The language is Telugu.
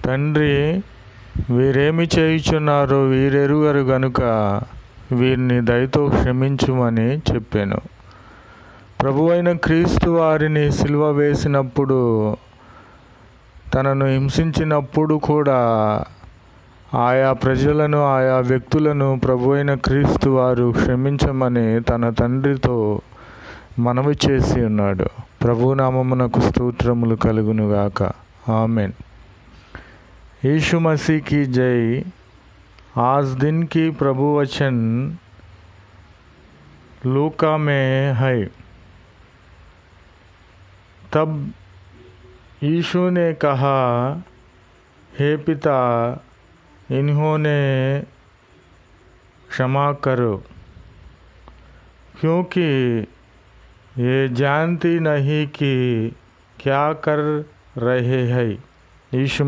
తండ్రి, వీరేమి చేయుచున్నారో వీరెరుగరు గనుక వీరిని దయతో క్షమించుమని చెప్పాను. ప్రభువైన క్రీస్తు వారిని సిలువ వేసినప్పుడు, తనను హింసించినప్పుడు కూడా ఆయా ప్రజలను, ఆయా వ్యక్తులను ప్రభువైన క్రీస్తు వారు క్షమించమని తన తండ్రితో మనవి చేసి ఉన్నాడు. ప్రభునామమునకు స్తోత్రములు కలుగునుగాక. ఆమెన్. यीशु मसीह की जय। आज दिन की प्रभु वचन लूका में है। तब यीशु ने कहा, हे पिता, इन्होंने क्षमा करो, क्योंकि ये जानती नहीं कि क्या कर रहे हैं। यीशु